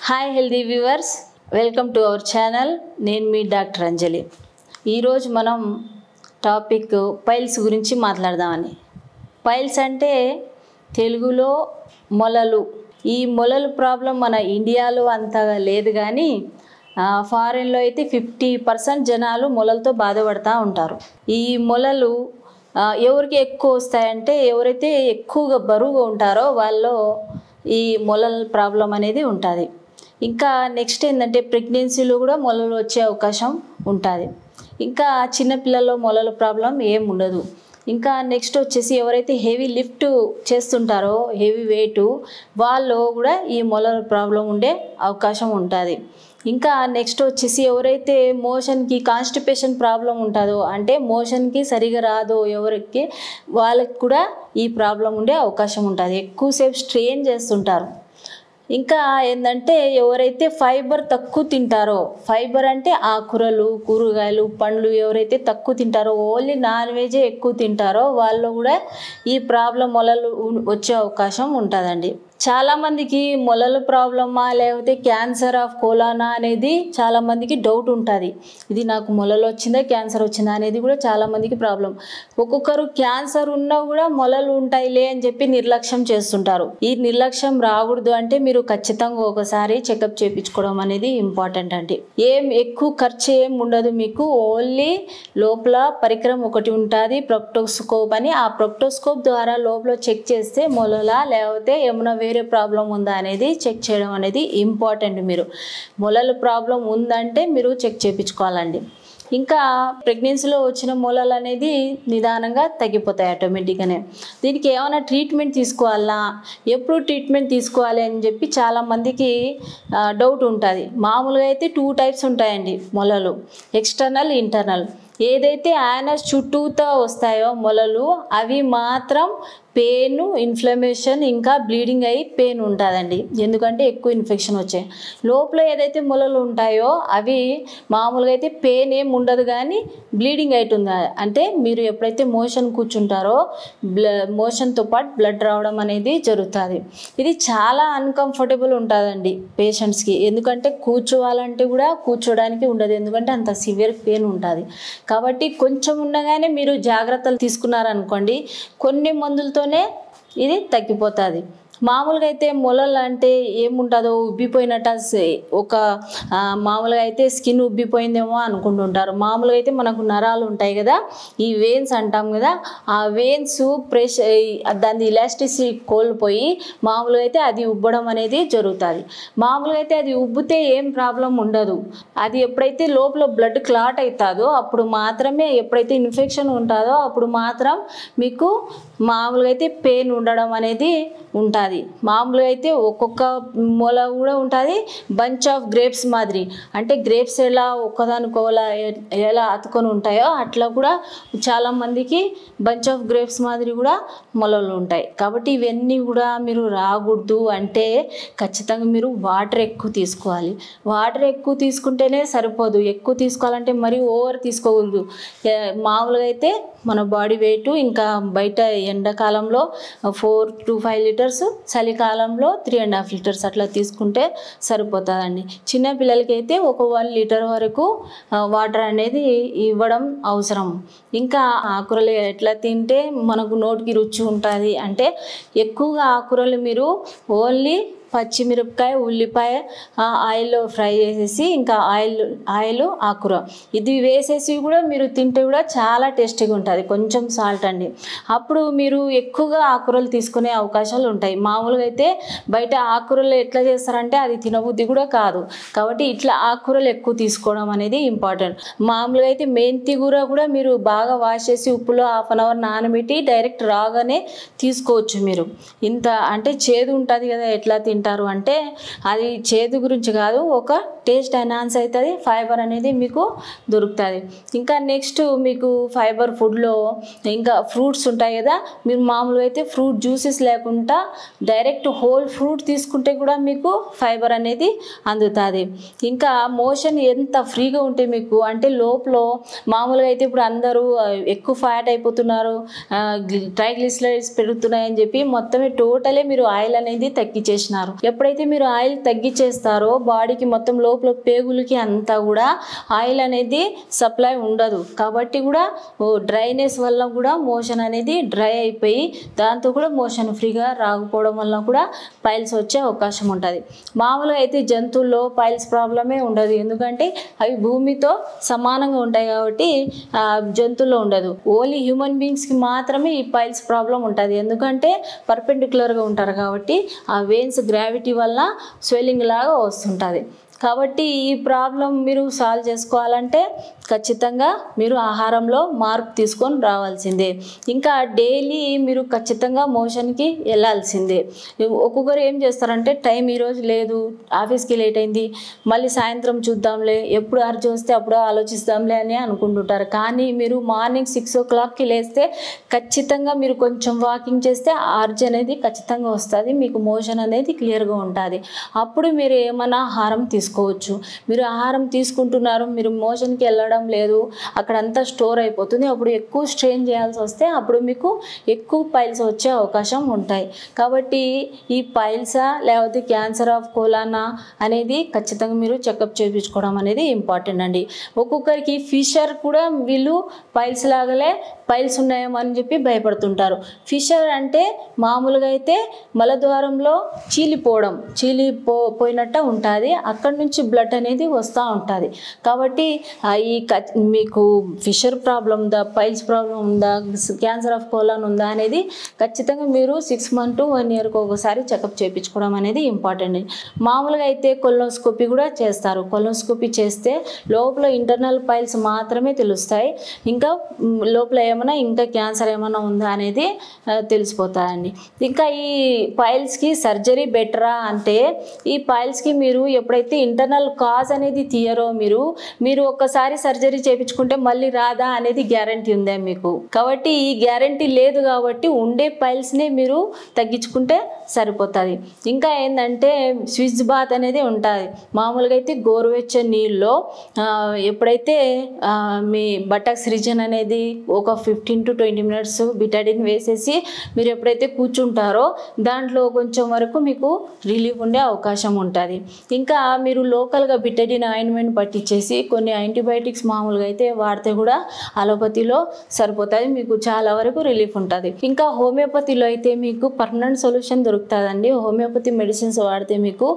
Hi healthy viewers, welcome to our channel. నేను మీ doctor అంజలి. ఈరోజు మనం టాపిక్ పైల్స్ గురించి మాట్లాడదామని. పైల్స్ అంటే తెలుగులో మొలలు. ఈ మొలలు ప్రాబ్లం మన ఇండియాలో అంతగా లేదు, కానీ ఫారెన్లో అయితే 50% జనాలు మొలలతో బాధపడుతూ ఉంటారు. ఈ మొలలు ఎవరికి ఎక్కువ వస్తాయంటే ఎవరైతే ఎక్కువగా బరువుగా ఉంటారో వాళ్ళు ఈ మొలల ప్రాబ్లం అనేది ఉంటుంది. ఇంకా నెక్స్ట్ ఏంటంటే ప్రెగ్నెన్సీలో కూడా మొలలు వచ్చే అవకాశం ఉంటుంది. ఇంకా చిన్నపిల్లల్లో మొలల ప్రాబ్లం ఏం ఉండదు. ఇంకా నెక్స్ట్ వచ్చేసి ఎవరైతే హెవీ లిఫ్ట్ చేస్తుంటారో, హెవీ వెయిట్, వాళ్ళు కూడా ఈ మొలల ప్రాబ్లం ఉండే అవకాశం ఉంటుంది. ఇంకా నెక్స్ట్ వచ్చేసి ఎవరైతే మోషన్కి కాన్స్టిపేషన్ ప్రాబ్లం ఉంటుందో, అంటే మోషన్కి సరిగా రాదో ఎవరికి, వాళ్ళకి కూడా ఈ ప్రాబ్లం ఉండే అవకాశం ఉంటుంది. ఎక్కువసేపు స్ట్రెయిన్ చేస్తుంటారు. ఇంకా ఏంటంటే ఎవరైతే ఫైబర్ తక్కువ తింటారో, ఫైబర్ అంటే ఆకుకూరలు, కూరగాయలు, పండ్లు ఎవరైతే తక్కువ తింటారో, ఓన్లీ నాన్ వెజే ఎక్కువ తింటారో వాళ్ళు కూడా ఈ ప్రాబ్లం మొలలు వచ్చే అవకాశం ఉంటుందండి. చాలామందికి మొలల ప్రాబ్లమా లేకపోతే క్యాన్సర్ ఆఫ్ కోలానా అనేది చాలామందికి డౌట్ ఉంటుంది. ఇది నాకు మొలలు వచ్చిందా క్యాన్సర్ వచ్చిందా అనేది కూడా చాలామందికి ప్రాబ్లం. ఒక్కొక్కరు క్యాన్సర్ ఉన్నా కూడా మొలలు ఉంటాయిలే అని చెప్పి నిర్లక్ష్యం చేస్తుంటారు. ఈ నిర్లక్ష్యం రాకూడదు అంటే మీరు ఖచ్చితంగా ఒకసారి చెకప్ చేయించుకోవడం అనేది ఇంపార్టెంట్ అండి. ఏం ఎక్కువ ఖర్చు ఏం ఉండదు మీకు. ఓన్లీ లోపల పరికరం ఒకటి ఉంటుంది, ప్రొక్టోస్కోప్ అని. ఆ ప్రొక్టోస్కోప్ ద్వారా లోపల చెక్ చేస్తే మొలలా లేకపోతే ఏమైనా వేరే ప్రాబ్లం ఉందా అనేది చెక్ చేయడం అనేది ఇంపార్టెంట్. మీరు మొలల ప్రాబ్లం ఉందంటే మీరు చెక్ చేయించుకోవాలండి. ఇంకా ప్రెగ్నెన్సీలో వచ్చిన మొలలు అనేది నిదానంగా తగ్గిపోతాయి ఆటోమేటిక్గానే. దీనికి ఏమైనా ట్రీట్మెంట్ తీసుకోవాలా, ఎప్పుడు ట్రీట్మెంట్ తీసుకోవాలి అని చెప్పి చాలామందికి డౌట్ ఉంటుంది. మామూలుగా అయితే 2 టైప్స్ ఉంటాయండి మొలలు, ఎక్స్టర్నల్, ఇంటర్నల్. ఏదైతే యానస్ చుట్టూతో వస్తాయో మొలలు అవి మాత్రం పెయిన్, ఇన్ఫ్లమేషన్, ఇంకా బ్లీడింగ్ అయ్యి పెయిన్ ఉంటుందండి. ఎందుకంటే ఎక్కువ ఇన్ఫెక్షన్ వచ్చాయి. లోపల ఏదైతే మొలలు ఉంటాయో అవి మామూలుగా అయితే పెయిన్ ఏం ఉండదు, కానీ బ్లీడింగ్ అవుతుంది. అంటే మీరు ఎప్పుడైతే మోషన్ కూర్చుంటారో మోషన్తో పాటు బ్లడ్ రావడం అనేది జరుగుతుంది. ఇది చాలా అన్కంఫర్టబుల్ ఉంటుందండి పేషెంట్స్కి. ఎందుకంటే కూర్చోవాలంటే కూడా కూర్చోడానికి ఉండదు, ఎందుకంటే అంత సివియర్ పెయిన్ ఉంటుంది. కాబట్టి కొంచెం ఉండగానే మీరు జాగ్రత్తలు తీసుకున్నారనుకోండి, కొన్ని మందులతోనే ఇది తగ్గిపోతుంది. మామూలుగా అయితే మొలలు అంటే ఏముంటుందో ఉబ్బిపోయినట్టు ఒక మామూలుగా అయితే స్కిన్ ఉబ్బిపోయిందేమో అనుకుంటుంటారు. మామూలుగా అయితే మనకు నరాలు ఉంటాయి కదా, ఈ వెయిన్స్ అంటాం కదా, ఆ వెయిన్స్ ప్రెషర్ దాని ఎలాస్టిసిటీ కోల్పోయి మామూలుగా అయితే అది ఉబ్బడం అనేది జరుగుతుంది. మామూలుగా అయితే అది ఉబ్బితే ఏం ప్రాబ్లం ఉండదు. అది ఎప్పుడైతే లోపల బ్లడ్ క్లాట్ అవుతుందో అప్పుడు మాత్రమే, ఎప్పుడైతే ఇన్ఫెక్షన్ ఉంటుందో అప్పుడు మాత్రం మీకు మామూలుగా అయితే పెయిన్ ఉండడం అనేది ఉంటుంది. మామూలుగా అయితే ఒక్కొక్క మొల కూడా ఉంటుంది బంచ్ ఆఫ్ గ్రేప్స్ మాదిరి. అంటే గ్రేప్స్ ఎలా ఒక్కదానికోలా ఎలా అతుకొని ఉంటాయో అట్లా కూడా చాలామందికి బంచ్ ఆఫ్ గ్రేప్స్ మాదిరి కూడా మొలలు ఉంటాయి. కాబట్టి ఇవన్నీ కూడా మీరు రాకూడదు అంటే ఖచ్చితంగా మీరు వాటర్ ఎక్కువ తీసుకోవాలి. వాటర్ ఎక్కువ తీసుకుంటేనే సరిపోదు. ఎక్కువ తీసుకోవాలంటే మరీ ఓవర్ తీసుకోకూడదు. మామూలుగా అయితే మన బాడీ వెయిట్, ఇంకా బయట ఎండాకాలంలో 4 to 5 లీటర్స్, చలికాలంలో 3.5 లీటర్స్ అట్లా తీసుకుంటే సరిపోతుందండి. చిన్నపిల్లలకి అయితే ఒక 1 లీటర్ వరకు వాటర్ అనేది ఇవ్వడం అవసరం. ఇంకా ఆకుకూరలు ఎట్లా తింటే మనకు నోటికి రుచి ఉంటుంది అంటే, ఎక్కువగా ఆకుకూరలు మీరు ఓన్లీ పచ్చిమిరపకాయ, ఉల్లిపాయ ఆయిల్లో ఫ్రై చేసేసి, ఇంకా ఆయిల్ ఆకుకూర ఇది వేసేసి కూడా మీరు తింటే కూడా చాలా టేస్టీగా ఉంటుంది. కొంచెం సాల్ట్ అండి. అప్పుడు మీరు ఎక్కువగా ఆకుకూరలు తీసుకునే అవకాశాలు ఉంటాయి. మామూలుగా అయితే బయట ఆకుకూరలు ఎట్లా చేస్తారంటే అది తినబుద్ధి కూడా కాదు. కాబట్టి ఇట్లా ఆకుకూరలు ఎక్కువ తీసుకోవడం అనేది ఇంపార్టెంట్. మామూలుగా అయితే మెంతి కూర కూడా మీరు బాగా వాష్ చేసి ఉప్పులో 1/2 అవర్ నానబెట్టి డైరెక్ట్ రాగానే తీసుకోవచ్చు. మీరు ఇంత అంటే చేదు ఉంటుంది కదా, ఎట్లా తింటారు అంటే అది చేదు గురించి కాదు, ఒక టేస్ట్ ఎన్హాన్స్ అవుతుంది, ఫైబర్ అనేది మీకు దొరుకుతుంది. ఇంకా నెక్స్ట్ మీకు ఫైబర్ ఫుడ్లో ఇంకా ఫ్రూట్స్ ఉంటాయి కదా, మీరు మామూలుగా అయితే ఫ్రూట్ జ్యూసెస్ లేకుండా డైరెక్ట్ హోల్ ఫ్రూట్ తీసుకుంటే కూడా మీకు ఫైబర్ అనేది అందుతుంది. ఇంకా మోషన్ ఎంత ఫ్రీగా ఉంటే మీకు అంటే లోపల మామూలుగా అయితే ఇప్పుడు అందరూ ఎక్కువ ఫ్యాట్ అయిపోతున్నారు, ట్రైగ్లిసరైడ్స్ పెరుగుతున్నాయని చెప్పి మొత్తమే టోటలే మీరు ఆయిల్ అనేది తగ్గించేసినారు. చేస్తారు. ఎప్పుడైతే మీరు ఆయిల్ తగ్గించేస్తారో బాడీకి మొత్తం లోపల పేగులకి అంతా కూడా ఆయిల్ అనేది సప్లై ఉండదు. కాబట్టి కూడా డ్రైనెస్ వల్ల కూడా మోషన్ అనేది డ్రై అయిపోయి దాంతో కూడా మోషన్ ఫ్రీగా రాకపోవడం వల్ల కూడా పైల్స్ వచ్చే అవకాశం ఉంటుంది. మామూలుగా అయితే జంతువుల్లో పైల్స్ ప్రాబ్లమే ఉండదు, ఎందుకంటే అవి భూమితో సమానంగా ఉంటాయి కాబట్టి జంతువుల్లో ఉండదు. ఓన్లీ హ్యూమన్ బీయింగ్స్కి మాత్రమే ఈ పైల్స్ ప్రాబ్లం ఉంటుంది, ఎందుకంటే పర్పెండిక్యులర్గా ఉంటారు కాబట్టి ఆ వెయిన్స్ గ్రావిటీ వల్ల స్వెల్లింగ్ లాగా వస్తుంటుంది. కాబట్టి ఈ ప్రాబ్లం మీరు సాల్వ్ చేసుకోవాలంటే ఖచ్చితంగా మీరు ఆహారంలో మార్పు తీసుకొని రావాల్సిందే. ఇంకా డైలీ మీరు ఖచ్చితంగా మోషన్కి వెళ్ళాల్సిందే. ఒక్కొక్కరు ఏం చేస్తారంటే టైం ఈరోజు లేదు, ఆఫీస్కి లేట్ అయింది, మళ్ళీ సాయంత్రం చూద్దాంలే, ఎప్పుడు అర్జీ వస్తే అప్పుడు ఆలోచిస్తాంలే అని అనుకుంటుంటారు. కానీ మీరు మార్నింగ్ 6 o'clockకి లేస్తే ఖచ్చితంగా మీరు కొంచెం వాకింగ్ చేస్తే అర్జీ అనేది ఖచ్చితంగా వస్తుంది, మీకు మోషన్ అనేది క్లియర్గా ఉంటుంది. అప్పుడు మీరు ఏమైనా ఆహారం తీసుకోవచ్చు. మీరు ఆహారం తీసుకుంటున్నారు, మీరు మోషన్కి వెళ్ళడం లేదు, అక్కడంతా స్టోర్ అయిపోతుంది, అప్పుడు ఎక్కువ స్ట్రెయిన్ చేయాల్సి వస్తే అప్పుడు మీకు ఎక్కువ పైల్స్ వచ్చే అవకాశం ఉంటాయి. కాబట్టి ఈ పైల్సా లేకపోతే క్యాన్సర్ ఆఫ్ కోలానా అనేది ఖచ్చితంగా మీరు చెకప్ చేయించుకోవడం అనేది ఇంపార్టెంట్ అండి. ఒక్కొక్కరికి ఫిషర్ కూడా వీళ్ళు పైల్స్ లాగలే పైల్స్ ఉన్నాయేమో అని చెప్పి భయపడుతుంటారు. ఫిషర్ అంటే మామూలుగా అయితే మలద్వారంలో చీలిపోయినట్టు ఉంటుంది, అక్కడి నుంచి బ్లడ్ అనేది వస్తూ ఉంటుంది. కాబట్టి ఈ మీకు ఫిషర్ ప్రాబ్లం ఉందా, పైల్స్ ప్రాబ్లం ఉందా, క్యాన్సర్ ఆఫ్ కోలాన్ ఉందా అనేది ఖచ్చితంగా మీరు 6 months to 1 yearకి ఒకసారి చెకప్ చేయించుకోవడం అనేది ఇంపార్టెంట్. మామూలుగా అయితే కొలోనోస్కోపీ కూడా చేస్తారు. కొలోనోస్కోపీ చేస్తే లోపల ఇంటర్నల్ పైల్స్ మాత్రమే తెలుస్తాయి, ఇంకా లోపల ఏమైనా ఇంకా క్యాన్సర్ ఏమైనా ఉందా అనేది తెలిసిపోతాయండి. ఇంకా ఈ పైల్స్కి సర్జరీ బెటరా అంటే, ఈ పైల్స్కి మీరు ఎప్పుడైతే ఇంటర్నల్ కాజ్ అనేది తీయరో మీరు ఒక్కసారి సర్జరీ చేయించుకుంటే మళ్ళీ రాదా అనేది గ్యారంటీ ఉందా మీకు? కాబట్టి ఈ గ్యారంటీ లేదు, కాబట్టి ఉండే పైల్స్నే మీరు తగ్గించుకుంటే సరిపోతుంది. ఇంకా ఏంటంటే స్విచ్ బాత్ అనేది ఉంటుంది. మామూలుగా అయితే గోరువెచ్చని నీళ్ళలో ఎప్పుడైతే మీ బటక్స్ రీజన్ అనేది ఒక 15 to 20 minutes బిటాడిన్ వేసేసి మీరు ఎప్పుడైతే కూర్చుంటారో దాంట్లో కొంచెం వరకు మీకు రిలీఫ్ ఉండే అవకాశం ఉంటుంది. ఇంకా మీరు లోకల్గా బిటాడిన్ ఆయింట్మెంట్ పట్టించేసి కొన్ని యాంటీబయాటిక్స్ మామూలుగా అయితే వాడితే కూడా అలోపతిలో సరిపోతుంది, మీకు చాలా వరకు రిలీఫ్ ఉంటుంది. ఇంకా హోమియోపతిలో అయితే మీకు పర్మనెంట్ సొల్యూషన్ దొరుకుతుందండి. హోమియోపతి మెడిసిన్స్ వాడితే మీకు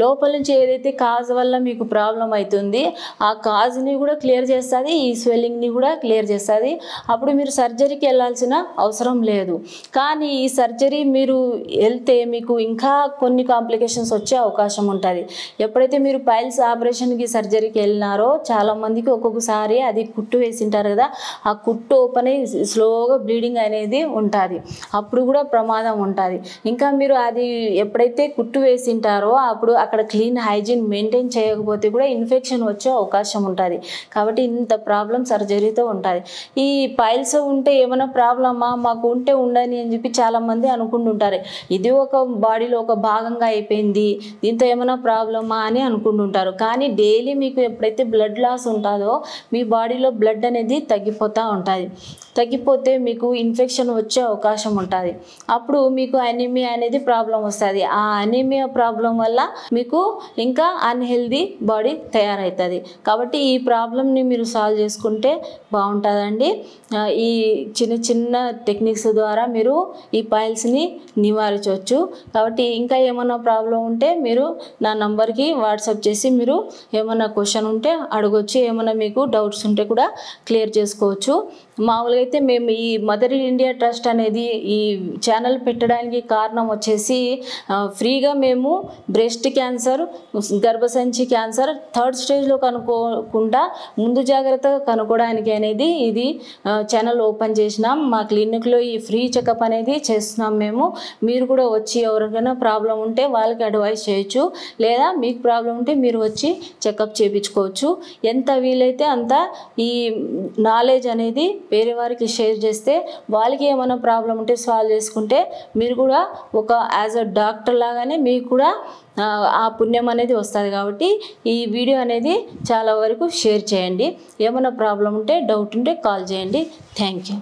లోపల నుంచి ఏదైతే కాజ్ వల్ల మీకు ప్రాబ్లం అవుతుంది ఆ కాజ్ని కూడా క్లియర్ చేస్తుంది, ఈ స్వెల్లింగ్ని కూడా క్లియర్ చేస్తుంది. అప్పుడు మీరు సర్జరీకి వెళ్ళాల్సిన అవసరం లేదు. కానీ ఈ సర్జరీ మీరు వెళ్తే మీకు ఇంకా కొన్ని కాంప్లికేషన్స్ వచ్చే అవకాశం ఉంటుంది. ఎప్పుడైతే మీరు పైల్స్ ఆపరేషన్కి సర్జరీకి వెళ్ళినారో చాలామందికి ఒక్కొక్కసారి అది కుట్టు వేసింటారు కదా, ఆ కుట్టు ఓపెన్ అయ్యి స్లోగా బ్లీడింగ్ అనేది ఉంటుంది, అప్పుడు కూడా ప్రమాదం ఉంటుంది. ఇంకా మీరు అది ఎప్పుడైతే కుట్టు వేసింటారో అప్పుడు అక్కడ క్లీన్ హైజీన్ మెయింటైన్ చేయకపోతే కూడా ఇన్ఫెక్షన్ వచ్చే అవకాశం ఉంటుంది. కాబట్టి ఇంత ప్రాబ్లం సర్జరీతో ఉంటుంది. ఈ పైల్స్ ఉంటే ఏమైనా ప్రాబ్లమా, మాకు ఉంటే ఉండని అని చెప్పి చాలామంది అనుకుంటుంటారు. ఇది ఒక బాడీలో ఒక భాగంగా అయిపోయింది, దీంతో ఏమైనా ప్రాబ్లమా అని అనుకుంటుంటారు. కానీ డైలీ మీకు ఎప్పుడైతే బ్లడ్ లాస్ ఉంటుందో మీ బాడీలో బ్లడ్ అనేది తగ్గిపోతూ ఉంటుంది. తగ్గిపోతే మీకు ఇన్ఫెక్షన్ వచ్చే అవకాశం ఉంటుంది. అప్పుడు మీకు అనీమియా అనేది ప్రాబ్లం వస్తుంది. ఆ అనీమియా ప్రాబ్లం వల్ల మీకు ఇంకా అన్హెల్దీ బాడీ తయారవుతుంది. కాబట్టి ఈ ప్రాబ్లమ్ని మీరు సాల్వ్ చేసుకుంటే బాగుంటుందండి. ఈ చిన్న చిన్న టెక్నిక్స్ ద్వారా మీరు ఈ పైల్స్ని నివారించవచ్చు. కాబట్టి ఇంకా ఏమైనా ప్రాబ్లం ఉంటే మీరు నా నంబర్కి వాట్సాప్ చేసి మీరు ఏమైనా క్వశ్చన్ ఉంటే అడగొచ్చు, ఏమైనా మీకు డౌట్స్ ఉంటే కూడా క్లియర్ చేసుకోవచ్చు. మామూలుగా అయితే మేము ఈ మదర్ ఇండియా ట్రస్ట్ అనేది ఈ ఛానల్ పెట్టడానికి కారణం వచ్చేసి ఫ్రీగా మేము బ్రెస్ట్ క్యాన్సర్, గర్భసంచి క్యాన్సర్ 3rd స్టేజ్లో కనుక్కోకుండా ముందు జాగ్రత్తగా కనుక్కోవడానికి అనేది ఇది ఛానల్ ఓపెన్ చేసినాం. మా క్లినిక్లో ఈ ఫ్రీ చెకప్ అనేది చేస్తున్నాం మేము. మీరు కూడా వచ్చి ఎవరికైనా ప్రాబ్లం ఉంటే వాళ్ళకి అడ్వైస్ చేయొచ్చు, లేదా మీకు ప్రాబ్లం ఉంటే మీరు వచ్చి చెకప్ చేయించుకోవచ్చు. ఎంత వీలైతే అంత ఈ నాలెడ్జ్ అనేది వేరే వారికి షేర్ చేస్తే వాళ్ళకి ఏమైనా ప్రాబ్లం ఉంటే సాల్వ్ చేసుకుంటే మీరు కూడా ఒక యాజ్ అ డాక్టర్ లాగానే మీకు కూడా ఆ పుణ్యం అనేది వస్తుంది. కాబట్టి ఈ వీడియో అనేది చాలా వరకు షేర్ చేయండి. ఏమైనా ప్రాబ్లం ఉంటే డౌట్ ఉంటే కాల్ చేయండి. Thank you.